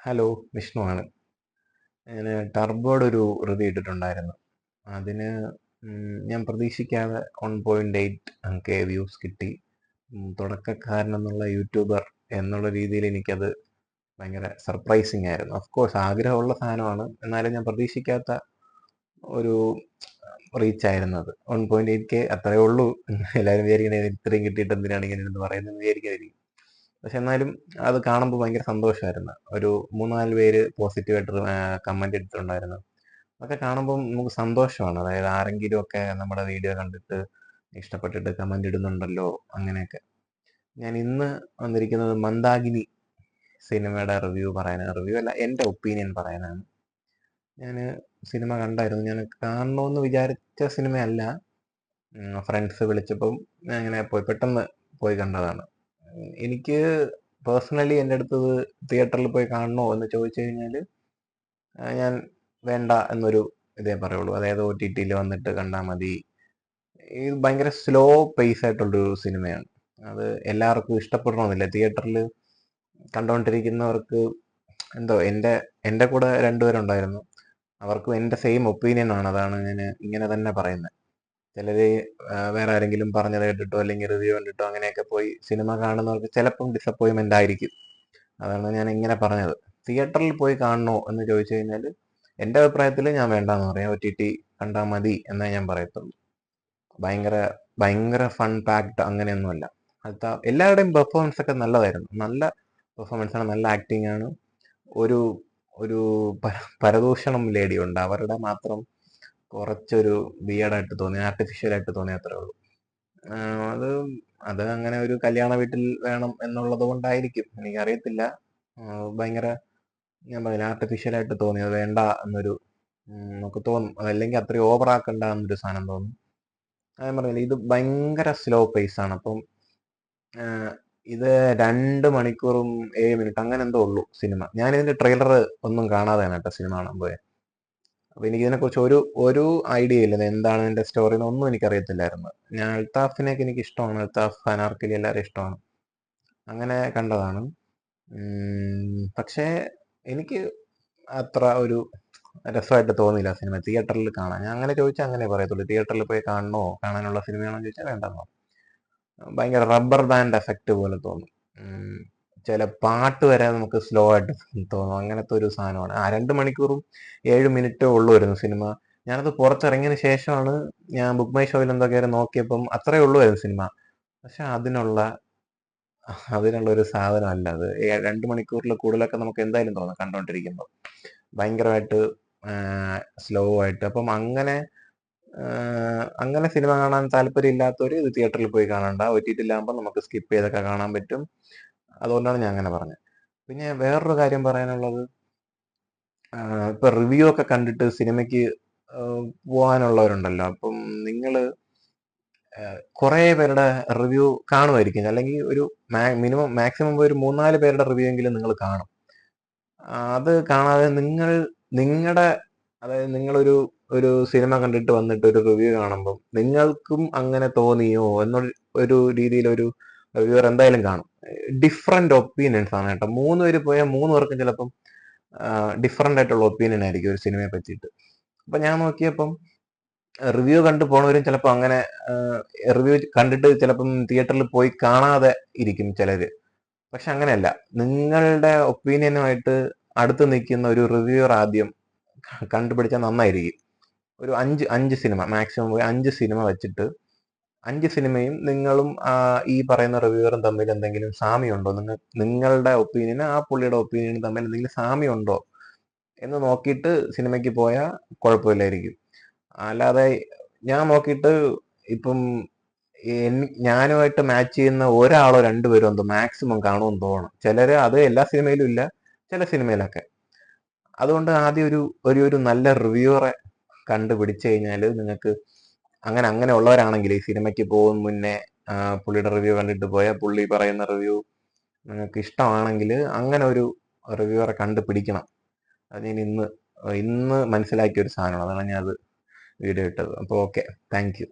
Hello, Vishnu ആണ്. ഞാൻ ടർബോയുടെ ഒരു റിവ്യൂ ഇട്ടിട്ടുണ്ടായിരുന്നു. അതിന് ഞാൻ പ്രതീക്ഷിക്കാതെ 1.8K വ്യൂസ് കിട്ടി. തുടക്കക്കാരനെന്നുള്ള യൂട്യൂബർ എന്നുള്ള രീതിയിൽ എനിക്കത് ഭയങ്കര സർപ്രൈസിങ് ആയിരുന്നു. ഓഫ് കോഴ്സ് ആഗ്രഹമുള്ള സാധനമാണ്, എന്നാലും ഞാൻ പ്രതീക്ഷിക്കാത്ത ഒരു റീച്ച് ആയിരുന്നു അത്. 1.8K അത്രയേ ഉള്ളൂ. എല്ലാവരും വിചാരിക്കണേ ഇത്രയും കിട്ടിയിട്ട് എന്തിനാണ് ഇങ്ങനെ എന്ന് പറയുന്നത് വിചാരിക്കാതിരിക്കും. പക്ഷെ എന്നാലും അത് കാണുമ്പോൾ ഭയങ്കര സന്തോഷമായിരുന്നു. ഒരു 3-4 പേര് പോസിറ്റീവായിട്ട് കമന്റ് ഇട്ടിട്ടുണ്ടായിരുന്നു. അതൊക്കെ കാണുമ്പോൾ നമുക്ക് സന്തോഷമാണ്. അതായത് ആരെങ്കിലും ഒക്കെ നമ്മുടെ വീഡിയോ കണ്ടിട്ട് ഇഷ്ടപ്പെട്ടിട്ട് കമന്റ് ഇടുന്നുണ്ടല്ലോ, അങ്ങനെയൊക്കെ. ഞാൻ ഇന്ന് വന്നിരിക്കുന്നത് മന്ദാകിനി സിനിമയുടെ റിവ്യൂ പറയാനാണ്. റിവ്യൂ അല്ല, എൻ്റെ ഒപ്പീനിയൻ പറയാനാണ്. ഞാൻ സിനിമ കണ്ടായിരുന്നു. ഞാൻ കാണണമെന്ന് വിചാരിച്ച സിനിമയല്ല. ഫ്രണ്ട്സ് വിളിച്ചപ്പം ഞാൻ ഇങ്ങനെ പെട്ടെന്ന് പോയി കണ്ടതാണ്. എനിക്ക് പേഴ്സണലി എൻ്റെ അടുത്ത് തിയേറ്ററിൽ പോയി കാണണോ എന്ന് ചോദിച്ചു കഴിഞ്ഞാൽ ഞാൻ വേണ്ട എന്നൊരു ഇതേ പറയുള്ളൂ. അതായത് OTT വന്നിട്ട് കണ്ടാൽ മതി. ഇത് ഭയങ്കര സ്ലോ പേസ് ആയിട്ടുള്ളൊരു സിനിമയാണ്. അത് എല്ലാവർക്കും ഇഷ്ടപ്പെടണമെന്നില്ല. തിയേറ്ററിൽ കണ്ടുകൊണ്ടിരിക്കുന്നവർക്ക് എന്തോ എൻ്റെ കൂടെ രണ്ടുപേരുണ്ടായിരുന്നു. അവർക്കും എൻ്റെ സെയിം ഒപ്പീനിയൻ ആണ്. അതാണ് ഞാൻ ഇങ്ങനെ തന്നെ പറയുന്നത്. ചിലര് വേറെ ആരെങ്കിലും പറഞ്ഞത് കേട്ടിട്ടോ അല്ലെങ്കിൽ റിവ്യൂ കണ്ടിട്ടോ അങ്ങനെയൊക്കെ പോയി സിനിമ കാണുന്നവർക്ക് ചിലപ്പം ഡിസപ്പോയിൻമെന്റ് ആയിരിക്കും. അതാണ് ഞാൻ ഇങ്ങനെ പറഞ്ഞത്. തിയേറ്ററിൽ പോയി കാണണോ എന്ന് ചോദിച്ചു കഴിഞ്ഞാൽ എൻ്റെ അഭിപ്രായത്തിൽ ഞാൻ വേണ്ടാന്ന് പറയാം. OTT കണ്ടാൽ മതി എന്നേ ഞാൻ പറയത്തുള്ളൂ. ഭയങ്കര ഭയങ്കര ഫൺ പാക്ഡ് അങ്ങനെയൊന്നുമല്ല. അത് എല്ലാവരുടെയും പെർഫോമൻസ് ഒക്കെ നല്ലതായിരുന്നു. നല്ല പെർഫോമൻസ് ആണ്, നല്ല ആക്ടിങ് ആണ്. ഒരു ഒരു പരദൂഷണം ലേഡിയുണ്ട്, അവരുടെ മാത്രം കുറച്ചൊരു വിയർഡായിട്ട് തോന്നി, ആർട്ടിഫിഷ്യലായിട്ട് തോന്നി, അത്രേ ഉള്ളൂ. അത് അത് അങ്ങനെ ഒരു കല്യാണ വീട്ടിൽ വേണം എന്നുള്ളത് കൊണ്ടായിരിക്കും, എനിക്കറിയത്തില്ല. ഭയങ്കര, ഞാൻ പറഞ്ഞില്ല, ആർട്ടിഫിഷ്യലായിട്ട് തോന്നി. അത് വേണ്ട എന്നൊരു നമുക്ക് തോന്നും. അതല്ലെങ്കിൽ അത്രയും ഓവർ ആക്കണ്ട എന്നൊരു സാധനം തോന്നും. ഞാൻ പറഞ്ഞില്ല, ഇത് ഭയങ്കര സ്ലോ പേസ് ആണ്. അപ്പം ഇത് 2 മണിക്കൂറും 7 മിനിറ്റ് അങ്ങനെ എന്തോ ഉള്ളൂ സിനിമ. ഞാനിതിന്റെ ട്രെയിലർ ഒന്നും കാണാതെയാണ് കേട്ടോ സിനിമ കാണാൻ പോയത്. അപ്പൊ എനിക്ക് ഇതിനെക്കുറിച്ച് ഒരു ഐഡിയ ഇല്ല. എന്താണ് ഇതിന്റെ സ്റ്റോറി എന്നൊന്നും എനിക്കറിയത്തില്ലായിരുന്നു. ഞാൻ അൽത്താഫിനെയൊക്കെ എനിക്ക് ഇഷ്ടമാണ്. അൽത്താഫ്, അനാർക്കലി എല്ലാവരും ഇഷ്ടമാണ്. അങ്ങനെ കണ്ടതാണ്. പക്ഷേ എനിക്ക് അത്ര ഒരു രസമായിട്ട് തോന്നിയില്ല സിനിമ തിയേറ്ററിൽ കാണാൻ. ഞാൻ അങ്ങനെ ചോദിച്ചാൽ അങ്ങനെ പറയത്തുള്ളൂ. തിയേറ്ററിൽ പോയി കാണാനുള്ള സിനിമയാണോ ചോദിച്ചാൽ വേണ്ടെന്നോ. ഭയങ്കര റബ്ബർ ബാൻഡ് എഫക്റ്റ് പോലെ തോന്നും. ചില പാട്ട് വരെ നമുക്ക് സ്ലോ ആയിട്ട് തോന്നും. അങ്ങനത്തെ ഒരു സാധനമാണ്. 2 മണിക്കൂറും 7 മിനിറ്റേ ഉള്ളുവായിരുന്നു സിനിമ. ഞാനത് പുറത്തിറങ്ങിയതിന് ശേഷമാണ് ഞാൻ ബുക്ക് മൈ ഷോയിൽ എന്തൊക്കെ നോക്കിയപ്പം അത്രയേ ഉള്ളുവായിരുന്നു സിനിമ. പക്ഷെ അതിനുള്ള ഒരു സാധനമല്ല അത്. 2 മണിക്കൂറിൽ കൂടുതലൊക്കെ നമുക്ക് എന്തായാലും തോന്നും കണ്ടോണ്ടിരിക്കുമ്പോൾ. ഭയങ്കരമായിട്ട് സ്ലോ ആയിട്ട്. അപ്പം അങ്ങനെ സിനിമ കാണാൻ താല്പര്യം ഇല്ലാത്തവർ ഇത് തിയേറ്ററിൽ പോയി കാണണ്ട. OTT നമുക്ക് സ്കിപ്പ് ചെയ്തൊക്കെ കാണാൻ പറ്റും. അതുകൊണ്ടാണ് ഞാൻ അങ്ങനെ പറഞ്ഞത്. പിന്നെ വേറൊരു കാര്യം പറയാനുള്ളത്, ഇപ്പൊ റിവ്യൂ ഒക്കെ കണ്ടിട്ട് സിനിമയ്ക്ക് പോകാനുള്ളവരുണ്ടല്ലോ. അപ്പം നിങ്ങൾ കുറേ പേരുടെ റിവ്യൂ കാണുമായിരിക്കും, അല്ലെങ്കിൽ ഒരു മാക്സിമം ഒരു 3-4 പേരുടെ റിവ്യൂ എങ്കിലും നിങ്ങൾ കാണും. അത് കാണാതെ നിങ്ങളുടെ, അതായത് നിങ്ങളൊരു സിനിമ കണ്ടിട്ട് വന്നിട്ട് ഒരു റിവ്യൂ കാണുമ്പം നിങ്ങൾക്കും അങ്ങനെ തോന്നിയോ ഒരു രീതിയിൽ ഒരു റിവ്യൂവർ എന്തായാലും കാണും. ഡിഫറെന്റ് ഒപ്പീനിയൻസ് ആണ് കേട്ടോ. 3 പേര് പോയാൽ 3 പേർക്കും ചിലപ്പം ഡിഫറെന്റ് ആയിട്ടുള്ള ഒപ്പീനിയൻ ആയിരിക്കും ഒരു സിനിമയെ പറ്റിയിട്ട്. അപ്പൊ ഞാൻ നോക്കിയപ്പം റിവ്യൂ കണ്ടു പോണവരും ചിലപ്പോൾ അങ്ങനെ റിവ്യൂ കണ്ടിട്ട് ചിലപ്പം തിയേറ്ററിൽ പോയി കാണാതെ ഇരിക്കും ചിലര്. പക്ഷെ അങ്ങനെയല്ല. നിങ്ങളുടെ ഒപ്പീനിയനുമായിട്ട് അടുത്ത് നിൽക്കുന്ന ഒരു റിവ്യൂവർ ആദ്യം കണ്ടുപിടിച്ചാൽ നന്നായിരിക്കും. ഒരു 5 സിനിമ മാക്സിമം പോയി 5 സിനിമ വെച്ചിട്ട് 5 സിനിമയും നിങ്ങളും ഈ പറയുന്ന റിവ്യൂവറും തമ്മിൽ എന്തെങ്കിലും സാമ്യമുണ്ടോ, നിങ്ങളുടെ ഒപ്പീനിയനും ആ പുള്ളിയുടെ ഒപ്പീനിയനും തമ്മിൽ എന്തെങ്കിലും സാമ്യമുണ്ടോ എന്ന് നോക്കിയിട്ട് സിനിമയ്ക്ക് പോയാൽ കുഴപ്പമില്ലായിരിക്കും. അല്ലാതെ ഞാൻ നോക്കിയിട്ട് ഇപ്പം ഞാനുമായിട്ട് മാച്ച് ചെയ്യുന്ന ഒരാളോ 2 പേരോ എന്തോ മാക്സിമം കാണുമെന്ന് തോന്നണം. ചിലര് അത് എല്ലാ സിനിമയിലും ഇല്ല, ചില സിനിമയിലൊക്കെ. അതുകൊണ്ട് ആദ്യം ഒരു നല്ല റിവ്യൂവറെ കണ്ടുപിടിച്ചു കഴിഞ്ഞാൽ നിങ്ങൾക്ക് അങ്ങനെ ഉള്ളവരാണെങ്കിൽ ഈ സിനിമയ്ക്ക് പോകും മുന്നേ പുള്ളിയുടെ റിവ്യൂ കണ്ടിട്ട് പോയാൽ പുള്ളി പറയുന്ന റിവ്യൂ നിങ്ങൾക്ക് ഇഷ്ടമാണെങ്കിൽ അങ്ങനെ ഒരു റിവ്യൂവറെ കണ്ടുപിടിക്കണം. അത് ഞാൻ ഇന്ന് മനസ്സിലാക്കിയ ഒരു സാധനമാണ്. അതാണ് ഞാൻ അത് വീഡിയോ ഇട്ടത്. അപ്പോൾ ഓക്കെ, താങ്ക് യു.